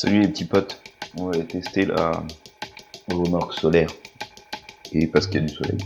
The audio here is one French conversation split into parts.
Salut les petits potes, on va aller tester la remorque solaire et parce qu'il y a du soleil.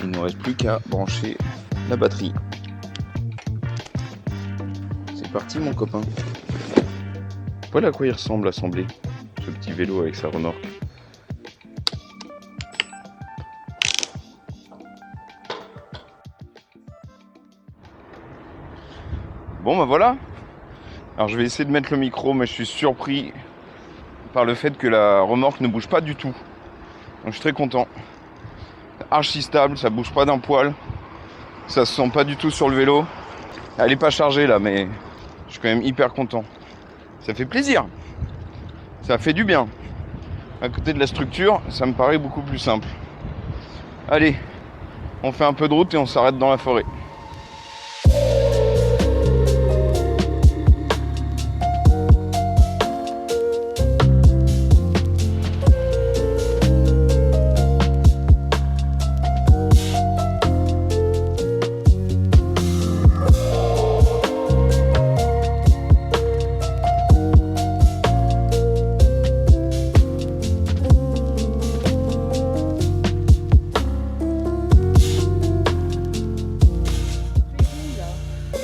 Il ne nous reste plus qu'à brancher la batterie. C'est parti mon copain. Voilà à quoi il ressemble assemblé, ce petit vélo avec sa remorque. Bon bah voilà. Alors je vais essayer de mettre le micro, mais je suis surpris par le fait que la remorque ne bouge pas du tout. Donc je suis très content. Archi stable, ça bouge pas d'un poil. Ça se sent pas du tout sur le vélo. Elle est pas chargée là, mais je suis quand même hyper content. Ça fait plaisir. Ça fait du bien. À côté de la structure, ça me paraît beaucoup plus simple. Allez, on fait un peu de route et on s'arrête dans la forêt.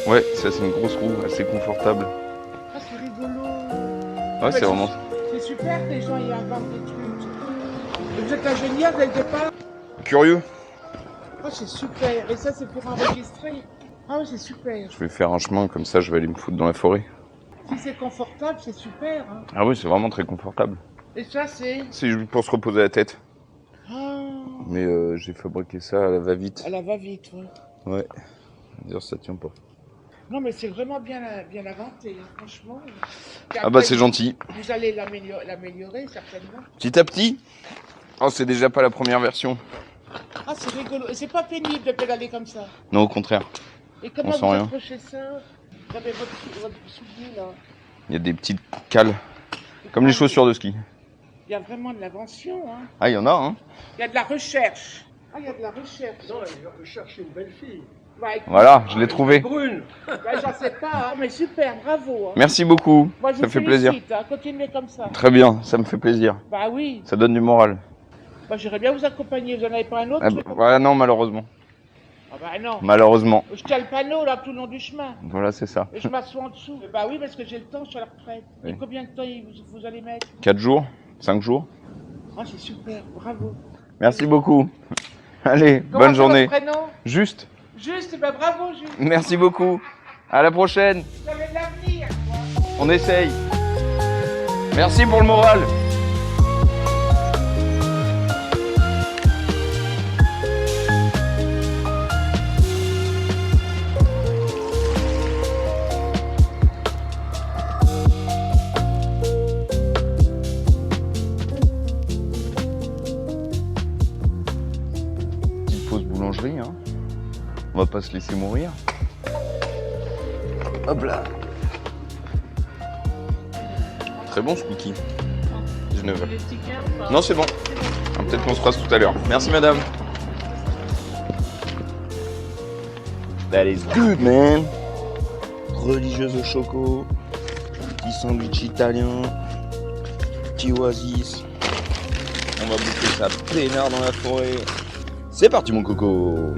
Ouais, ça c'est une grosse roue, assez confortable. Ah, c'est rigolo. Ouais, c'est vraiment... C'est super que les gens y inventent des trucs. Vous êtes ingénieur dès le départ? Curieux. Ah, c'est super. Et ça, c'est pour enregistrer. Ah oui, c'est super. Je vais faire un chemin comme ça, je vais aller me foutre dans la forêt. Si c'est confortable, c'est super. Hein. Ah oui, c'est vraiment très confortable. Et ça, c'est... C'est pour se reposer la tête. Ah, Mais j'ai fabriqué ça à la va-vite. à la va-vite, ouais. Ouais. D'ailleurs, ça tient pas. Non, mais c'est vraiment bien inventé, hein, franchement. Et Ah bah après, c'est gentil. Vous allez l'améliorer, certainement. Petit à petit. Oh, c'est déjà pas la première version. Ah, c'est rigolo. Et c'est pas pénible de pédaler comme ça. Non, au contraire. Et comment On sent vous rien. accrochez ça? Vous avez votre soulier, là. Il y a des petites cales. Comme les chaussures de ski. Il y a vraiment de l'invention, hein. Ah, il y en a, hein. Il y a de la recherche. Ah, il y a de la recherche. Non, il cherche une belle fille. Bah, écoute, Voilà, je l'ai trouvé. Brune. bah, j'en sais pas, hein, mais super, bravo. Hein. Merci beaucoup. Moi, je Ça vous fait plaisir. félicite, hein, continuez comme ça. Très bien, ça me fait plaisir. Bah oui, Ça donne du moral. bah, j'aimerais bien vous accompagner. Vous en avez pas un autre Ah, bah, voilà, non, malheureusement. Ah bah non. Malheureusement. Je tiens le panneau là tout le long du chemin. Voilà, c'est ça. Et je m'assois en dessous. Bah oui, parce que j'ai le temps, je suis à la retraite. Oui. Et combien de temps vous allez mettre? 4 jours 5 jours. Ah, c'est super, bravo. Merci beaucoup. Allez, Comment bonne c'est journée. votre prénom? Juste. Juste, bah bravo, Juste. Merci beaucoup. À la prochaine. Vous avez de l'avenir. On essaye. Merci pour le moral. Petite pause boulangerie, hein. On va pas se laisser mourir. Hop là. Très bon ce cookie. 19 heures. Non, c'est bon. Ah, peut-être qu'on se passe tout à l'heure. Merci madame. That is good man. Religieuse au choco. Petit sandwich italien. Petit oasis. On va bouffer ça peinard dans la forêt. C'est parti mon coco.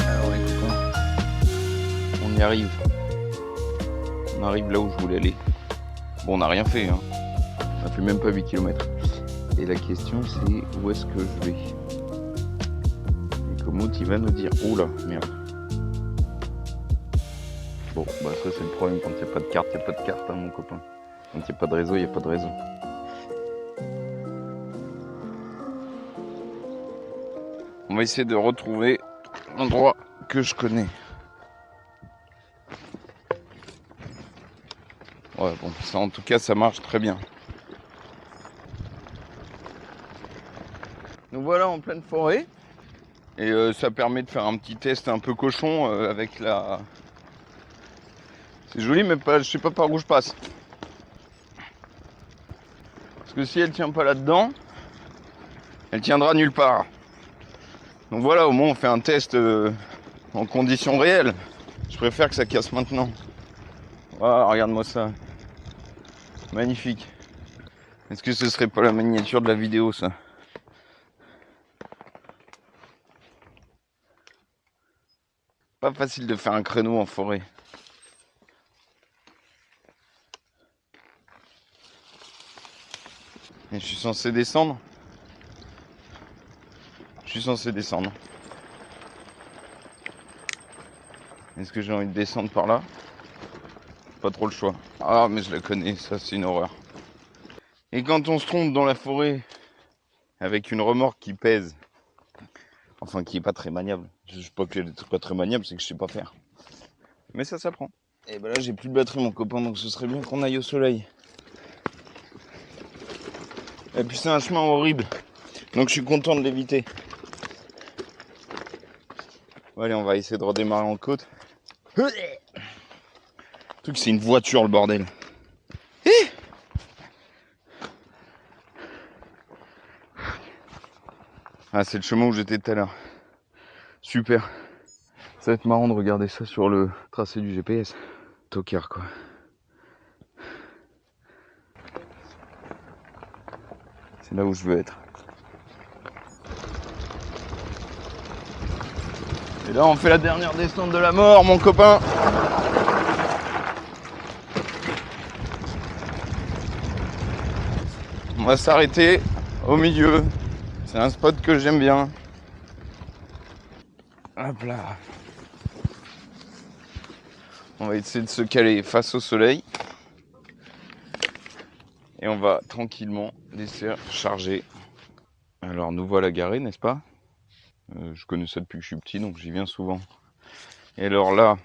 Alors les copains, on y arrive. On arrive là où je voulais aller. Bon, on n'a rien fait, hein. On a fait même pas 8 km. Et la question c'est où est-ce que je vais? Et Komoot il va nous dire, oh là, merde. Bon, bah ça c'est le problème, quand il n'y a pas de carte, il n'y a pas de carte, hein, mon copain. Quand il n'y a pas de réseau, il n'y a pas de réseau. On va essayer de retrouver l'endroit que je connais. Ouais, bon, ça en tout cas, ça marche très bien. Nous voilà en pleine forêt. Et ça permet de faire un petit test un peu cochon avec la... C'est joli, mais pas, je sais pas par où je passe. Parce que si elle tient pas là-dedans, elle tiendra nulle part. Donc voilà, au moins on fait un test en conditions réelles. Je préfère que ça casse maintenant. Voilà, regarde-moi ça. Magnifique. Est-ce que ce serait pas la miniature de la vidéo, ça? Pas facile de faire un créneau en forêt. Et je suis censé descendre. Je suis censé descendre. Est-ce que j'ai envie de descendre par là? Pas trop le choix. Ah, mais je la connais, ça c'est une horreur. Et quand on se trompe dans la forêt avec une remorque qui pèse, enfin qui est pas très maniable, je sais pas que elle est pas très maniable, c'est que je sais pas faire. Mais ça s'apprend. Et ben là j'ai plus de batterie mon copain, donc ce serait bien qu'on aille au soleil. Et puis c'est un chemin horrible, donc je suis content de l'éviter. Bon, allez, on va essayer de redémarrer en côte. Le truc c'est une voiture le bordel. Ah, c'est le chemin où j'étais tout à l'heure. Super. Ça va être marrant de regarder ça sur le tracé du GPS. Tocard quoi. C'est là où je veux être. Et là on fait la dernière descente de la mort mon copain. On va s'arrêter au milieu. C'est un spot que j'aime bien. Hop là. On va essayer de se caler face au soleil. Et on va tranquillement laisser charger. Alors nous voilà garés, n'est-ce pas? Je connais ça depuis que je suis petit, donc j'y viens souvent. Et alors là,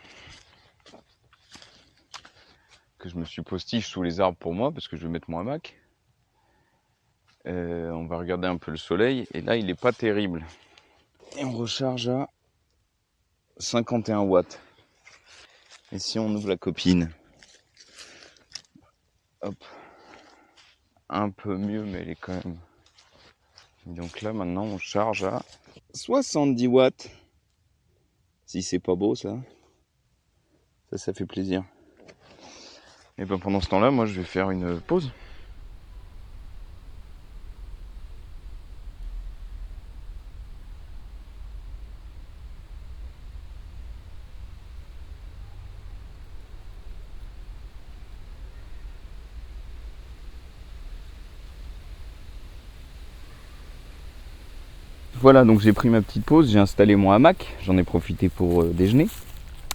que je me suis postiche sous les arbres pour moi, parce que je vais mettre mon hamac. On va regarder un peu le soleil, et là il n'est pas terrible. Et on recharge à 51 watts. Et si on ouvre la copine, hop, un peu mieux, mais elle est quand même... Donc là maintenant on charge à 70 watts. Si c'est pas beau ça, ça fait plaisir. Et ben pendant ce temps-là, moi je vais faire une pause. Voilà, donc j'ai pris ma petite pause, j'ai installé mon hamac, j'en ai profité pour déjeuner,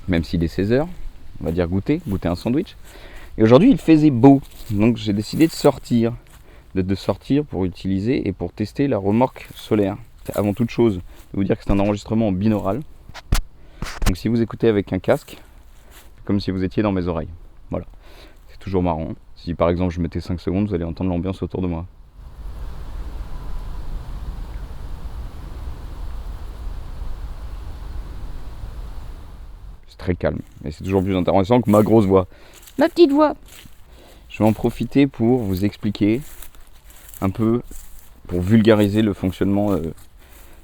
même s'il est 16h, on va dire goûter un sandwich. Et aujourd'hui il faisait beau, donc j'ai décidé de sortir pour utiliser et pour tester la remorque solaire. Avant toute chose, je vais vous dire que c'est un enregistrement en binaural. Donc si vous écoutez avec un casque, c'est comme si vous étiez dans mes oreilles. Voilà, c'est toujours marrant. Si par exemple je mettais 5 secondes, vous allez entendre l'ambiance autour de moi. Très calme, mais c'est toujours plus intéressant que ma grosse voix, ma petite voix. Je vais en profiter pour vous expliquer un peu, pour vulgariser le fonctionnement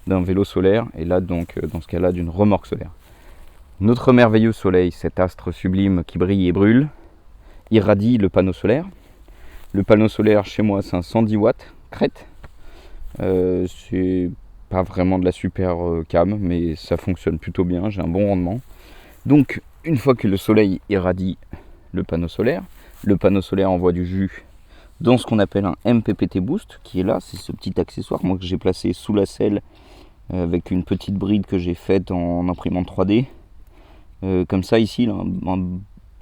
d'un vélo solaire, et là donc dans ce cas-là d'une remorque solaire. Notre merveilleux soleil, cet astre sublime qui brille et brûle, irradie le panneau solaire. Le panneau solaire chez moi c'est un 110 watts crête. C'est pas vraiment de la super cam, mais ça fonctionne plutôt bien, j'ai un bon rendement. Donc, une fois que le soleil irradie le panneau solaire envoie du jus dans ce qu'on appelle un MPPT Boost, qui est là, c'est ce petit accessoire moi, que j'ai placé sous la selle avec une petite bride que j'ai faite en imprimante 3D. Comme ça, ici, là,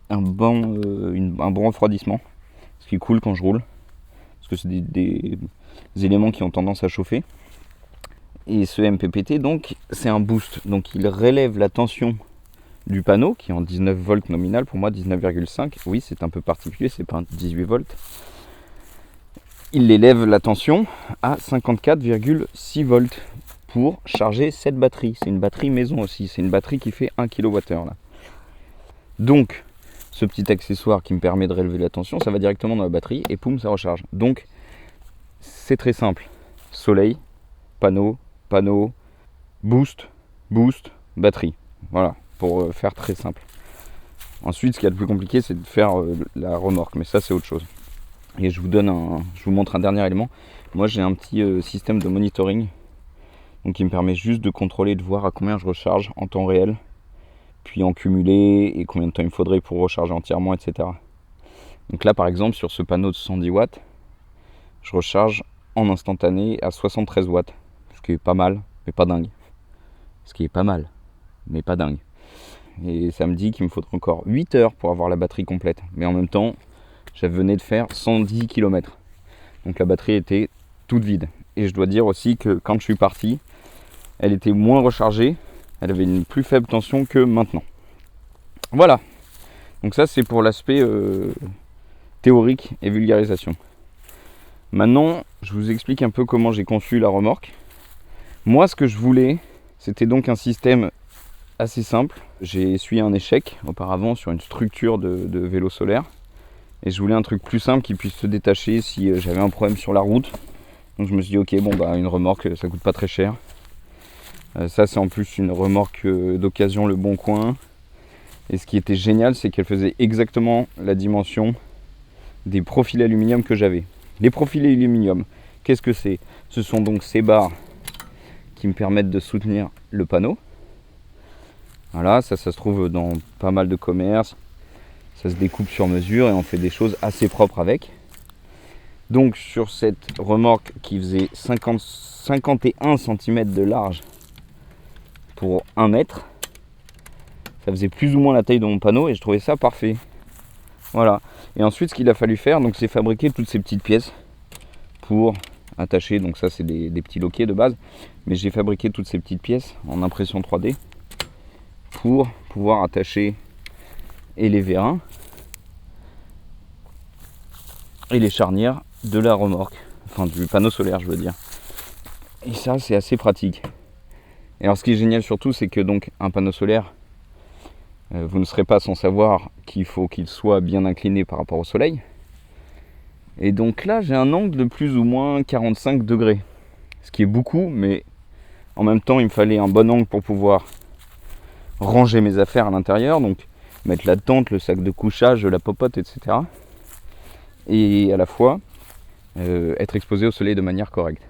un bon refroidissement, ce qui est cool quand je roule, parce que c'est des éléments qui ont tendance à chauffer. Et ce MPPT, donc, c'est un boost, donc il relève la tension du panneau qui est en 19 volts nominal, pour moi 19,5. Oui, c'est un peu particulier, c'est pas un 18 volts. Il élève la tension à 54,6 volts pour charger cette batterie. C'est une batterie maison aussi, c'est une batterie qui fait 1 kWh là. Donc, ce petit accessoire qui me permet de relever la tension, ça va directement dans la batterie et poum, ça recharge. Donc, c'est très simple. Soleil, panneau, boost, batterie. Voilà, pour faire très simple. Ensuite, ce qui est le plus compliqué, c'est de faire la remorque, mais ça, c'est autre chose. Et je vous montre un dernier élément. Moi, j'ai un petit système de monitoring, donc qui me permet juste de contrôler, de voir à combien je recharge en temps réel, puis en cumulé, et combien de temps il me faudrait pour recharger entièrement, etc. Donc là, par exemple, sur ce panneau de 110 watts, je recharge en instantané à 73 watts, ce qui est pas mal, mais pas dingue. Ce qui est pas mal, mais pas dingue. Et ça me dit qu'il me faudrait encore 8 heures pour avoir la batterie complète. Mais en même temps, je venais de faire 110 km. Donc la batterie était toute vide. Et je dois dire aussi que quand je suis parti, elle était moins rechargée. Elle avait une plus faible tension que maintenant. Voilà. Donc ça, c'est pour l'aspect théorique et vulgarisation. Maintenant, je vous explique un peu comment j'ai conçu la remorque. Moi, ce que je voulais, c'était donc un système assez simple. J'ai essuyé un échec auparavant sur une structure de vélo solaire. Et je voulais un truc plus simple qui puisse se détacher si j'avais un problème sur la route. Donc je me suis dit, ok, bon, bah, une remorque, ça coûte pas très cher. Ça, c'est en plus une remorque d'occasion Le Bon Coin. Et ce qui était génial, c'est qu'elle faisait exactement la dimension des profils aluminium que j'avais. Les profils aluminium, qu'est-ce que c'est? Ce sont donc ces barres qui me permettent de soutenir le panneau. Voilà, ça se trouve dans pas mal de commerces. Ça se découpe sur mesure et on fait des choses assez propres avec. Donc sur cette remorque qui faisait 51 cm de large pour 1 mètre, ça faisait plus ou moins la taille de mon panneau et je trouvais ça parfait. Voilà. Et ensuite, ce qu'il a fallu faire, donc, c'est fabriquer toutes ces petites pièces pour attacher. Donc ça, c'est des petits loquets de base. Mais j'ai fabriqué toutes ces petites pièces en impression 3D pour pouvoir attacher et les vérins et les charnières de la remorque. Enfin, du panneau solaire, je veux dire. Et ça, c'est assez pratique. Et alors, ce qui est génial surtout, c'est que donc un panneau solaire, vous ne serez pas sans savoir qu'il faut qu'il soit bien incliné par rapport au soleil. Et donc là, j'ai un angle de plus ou moins 45 degrés. Ce qui est beaucoup, mais en même temps, il me fallait un bon angle pour pouvoir ranger mes affaires à l'intérieur. Donc mettre la tente, le sac de couchage, la popote, etc. Et à la fois, être exposé au soleil de manière correcte.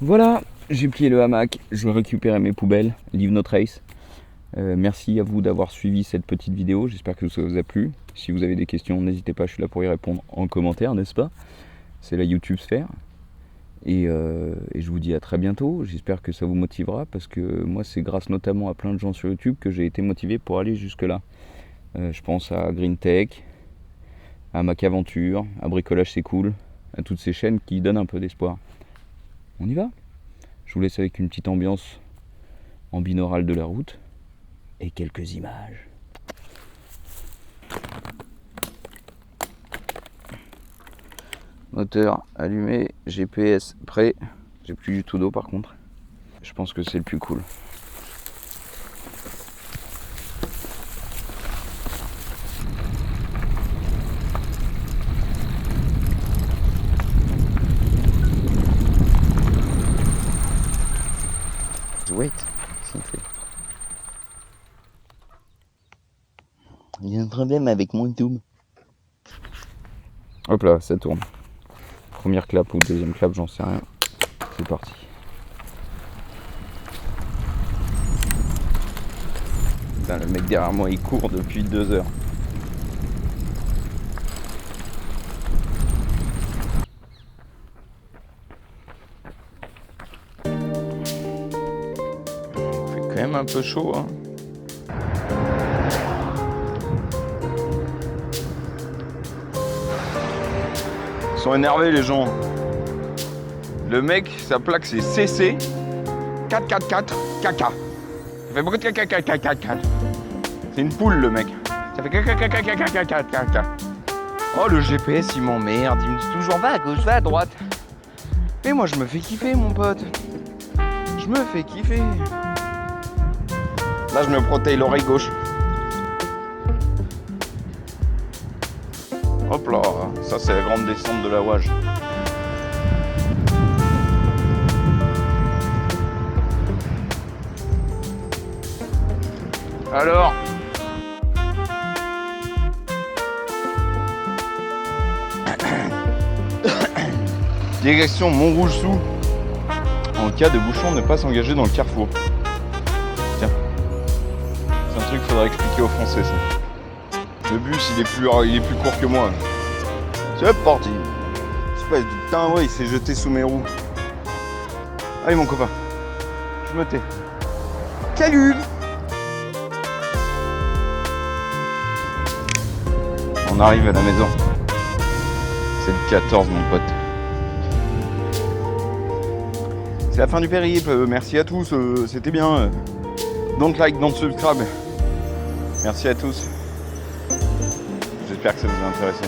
Voilà, j'ai plié le hamac, je vais récupérer mes poubelles, Leave No Trace. Merci à vous d'avoir suivi cette petite vidéo, j'espère que ça vous a plu. Si vous avez des questions, n'hésitez pas, je suis là pour y répondre en commentaire, n'est-ce pas? C'est la YouTube sphère. Et je vous dis à très bientôt, j'espère que ça vous motivera, parce que moi c'est grâce notamment à plein de gens sur YouTube que j'ai été motivé pour aller jusque là. Je pense à Green Tech, à Mac Aventure, à Bricolage c'est cool, à toutes ces chaînes qui donnent un peu d'espoir. On y va? Je vous laisse avec une petite ambiance en binaural de la route et quelques images. Moteur allumé, GPS prêt. J'ai plus du tout d'eau par contre. Je pense que c'est le plus cool. Wait, ça me fait. Il y a un problème avec mon zoom. Hop là, ça tourne. Première clap ou deuxième clap, j'en sais rien. C'est parti. Putain, le mec derrière moi il court depuis 2 heures. Il fait quand même un peu chaud, hein. sont énervés les gens. Le mec, sa plaque c'est CC 444 KK. Ça fait beaucoup de KK. C'est une poule le mec. Ça fait KK. Oh le GPS il m'emmerde, il me dit toujours va à gauche, va à droite. Mais moi je me fais kiffer mon pote. Je me fais kiffer. Là je me protège l'oreille gauche. Hop là, ça c'est la grande descente de la Ouage. Alors direction Montrouge-Sous. En cas de bouchon, ne pas s'engager dans le carrefour. Tiens, c'est un truc qu'il faudrait expliquer aux Français ça. Le bus il est plus court que moi. C'est parti. Espèce de timbre, il s'est jeté sous mes roues. Allez mon copain, je me tais. Salut. On arrive à la maison. C'est le 14 mon pote. C'est la fin du périple. Merci à tous, c'était bien. Don't like, don't subscribe. Merci à tous. J'espère que ça vous a intéressé.